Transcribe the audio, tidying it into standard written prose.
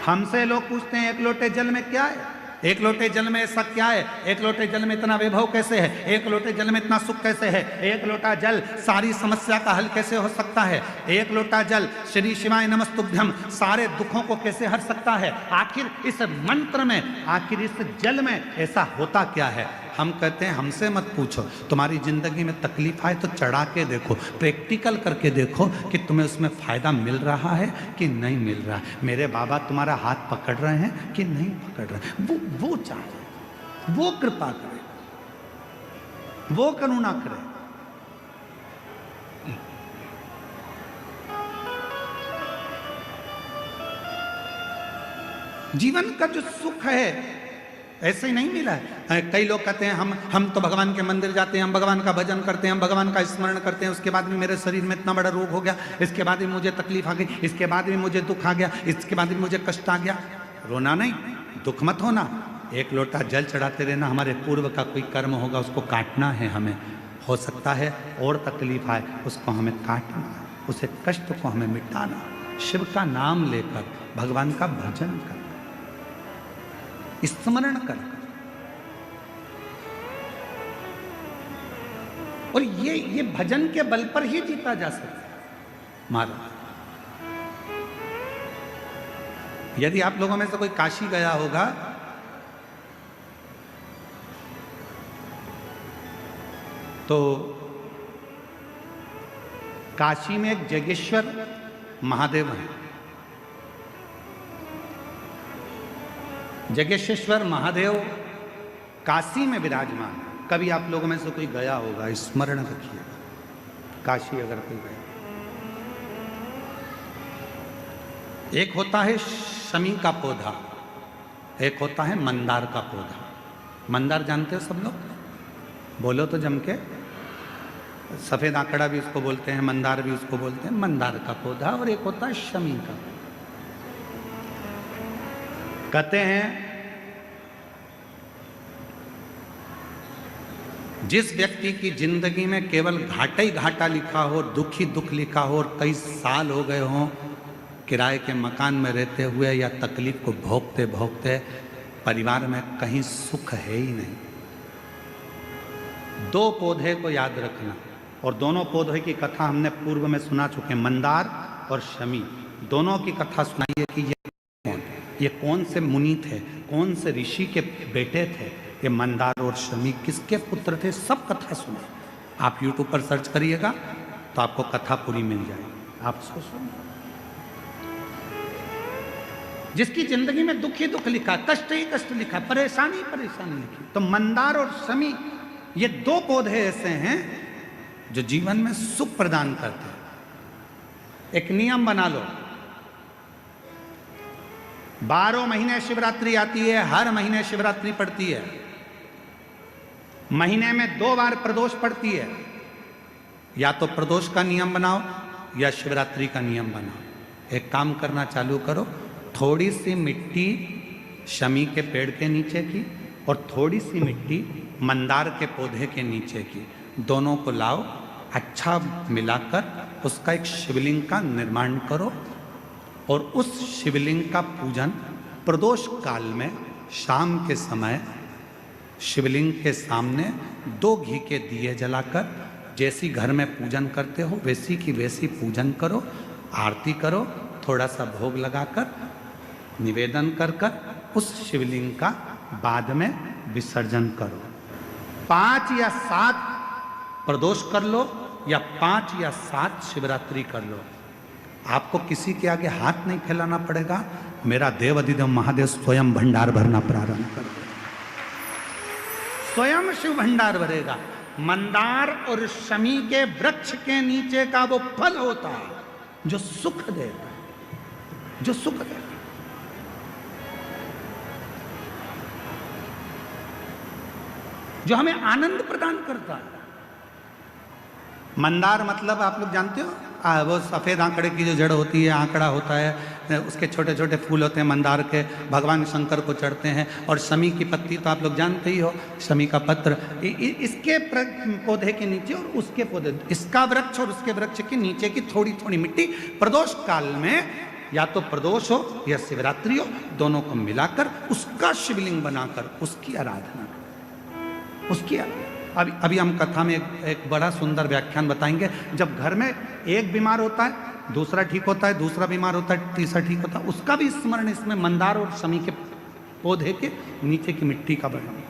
हमसे लोग पूछते हैं एक लोटे जल में क्या है, एक लोटे जल में ऐसा क्या है, एक लोटे जल में इतना वैभव कैसे है, एक लोटे जल में इतना सुख कैसे है, एक लोटा जल सारी समस्या का हल कैसे हो सकता है, एक लोटा जल श्री शिवाय नमस्तुभ्यम सारे दुखों को कैसे हर सकता है। आखिर इस मंत्र में, आखिर इस जल में ऐसा होता क्या है। हम कहते हैं हमसे मत पूछो, तुम्हारी जिंदगी में तकलीफ आए तो चढ़ा के देखो, प्रैक्टिकल करके देखो कि तुम्हें उसमें फायदा मिल रहा है कि नहीं मिल रहा है। मेरे बाबा तुम्हारा हाथ पकड़ रहे हैं कि नहीं पकड़ रहे हैं, वो चाहे, वो कृपा करे, वो करुणा करे। जीवन का जो सुख है ऐसे ही नहीं मिला है। कई लोग कहते हैं हम तो भगवान के मंदिर जाते हैं, हम भगवान का भजन करते हैं, हम भगवान का स्मरण करते हैं, उसके बाद भी मेरे शरीर में इतना बड़ा रोग हो गया, इसके बाद भी मुझे तकलीफ आ गई, इसके बाद भी मुझे दुख आ गया, इसके बाद भी मुझे कष्ट आ गया। रोना नहीं, दुख मत होना, एक लोटा जल चढ़ाते रहना। हमारे पूर्व का कोई कर्म होगा उसको काटना है हमें, हो सकता है और तकलीफ आए उसको हमें काटना, उसे कष्ट को हमें मिटाना, शिव का नाम लेकर भगवान का भजन कर, स्मरण कर। और ये भजन के बल पर ही जीता जा सकता है महाराज। यदि आप लोगों में से कोई काशी गया होगा तो काशी में एक जगेश्वर महादेव है। जगेश्वर महादेव काशी में विराजमान है। कभी आप लोगों में से कोई गया होगा, स्मरण रखिएगा, काशी अगर कोई गया। एक होता है शमी का पौधा, एक होता है मंदार का पौधा। मंदार जानते हो सब लोग, बोलो तो जम के। सफेद आंकड़ा भी उसको बोलते हैं, मंदार भी उसको बोलते हैं, मंदार का पौधा। और एक होता है शमी का। कहते हैं जिस व्यक्ति की जिंदगी में केवल घाटा ही घाटा लिखा हो, दुख ही दुख लिखा हो, और कई साल हो गए हों किराए के मकान में रहते हुए या तकलीफ को भोगते भोगते, परिवार में कहीं सुख है ही नहीं, दो पौधे को याद रखना। और दोनों पौधे की कथा हमने पूर्व में सुना चुके हैं, मंदार और शमी। दोनों की कथा सुनाइए कि ये कौन से मुनि थे, कौन से ऋषि के बेटे थे, ये मंदार और शमी किसके पुत्र थे, सब कथा सुने। आप YouTube पर सर्च करिएगा तो आपको कथा पूरी मिल जाएगी। आप सुनो, जिसकी जिंदगी में दुख ही दुख लिखा, कष्ट ही कष्ट लिखा, परेशानी परेशानी लिखी, तो मंदार और शमी ये दो पौधे ऐसे हैं जो जीवन में सुख प्रदान करते हैं। एक नियम बना लो, 12 महीने शिवरात्रि आती है, हर महीने शिवरात्रि पड़ती है, महीने में 2 बार प्रदोष पड़ती है। या तो प्रदोष का नियम बनाओ या शिवरात्रि का नियम बनाओ। एक काम करना चालू करो, थोड़ी सी मिट्टी शमी के पेड़ के नीचे की और थोड़ी सी मिट्टी मंदार के पौधे के नीचे की, दोनों को लाओ, अच्छा मिलाकर उसका एक शिवलिंग का निर्माण करो और उस शिवलिंग का पूजन प्रदोष काल में शाम के समय शिवलिंग के सामने 2 घी के दिए जलाकर, जैसी घर में पूजन करते हो वैसी की वैसी पूजन करो, आरती करो, थोड़ा सा भोग लगाकर निवेदन कर उस शिवलिंग का बाद में विसर्जन करो। 5 या 7 प्रदोष कर लो या 5 या 7 शिवरात्रि कर लो, आपको किसी के आगे हाथ नहीं फैलाना पड़ेगा। मेरा देव अधिदेव महादेव स्वयं भंडार भरना प्रारंभ कर देगा, स्वयं शिव भंडार भरेगा। मंदार और शमी के वृक्ष के नीचे का वो फल होता है जो सुख देता है, जो सुख देता है। जो हमें आनंद प्रदान करता है। मंदार मतलब आप लोग जानते हो, वो सफ़ेद आंकड़े की जो जड़ होती है, आंकड़ा होता है, उसके छोटे छोटे फूल होते हैं मंदार के, भगवान शंकर को चढ़ते हैं। और शमी की पत्ती तो आप लोग जानते ही हो, शमी का पत्र, इसके पौधे के नीचे और उसके पौधे, इसका वृक्ष और उसके वृक्ष के नीचे की थोड़ी थोड़ी मिट्टी प्रदोष काल में या तो प्रदोष हो या शिवरात्रि हो, दोनों को मिलाकर उसका शिवलिंग बनाकर उसकी आराधना, उसकी अभी हम कथा में एक बड़ा सुंदर व्याख्यान बताएंगे। जब घर में एक बीमार होता है, दूसरा ठीक होता है, दूसरा बीमार होता है, तीसरा ठीक होता है, उसका भी स्मरण इसमें मंदार और शमी के पौधे के नीचे की मिट्टी का वर्णन।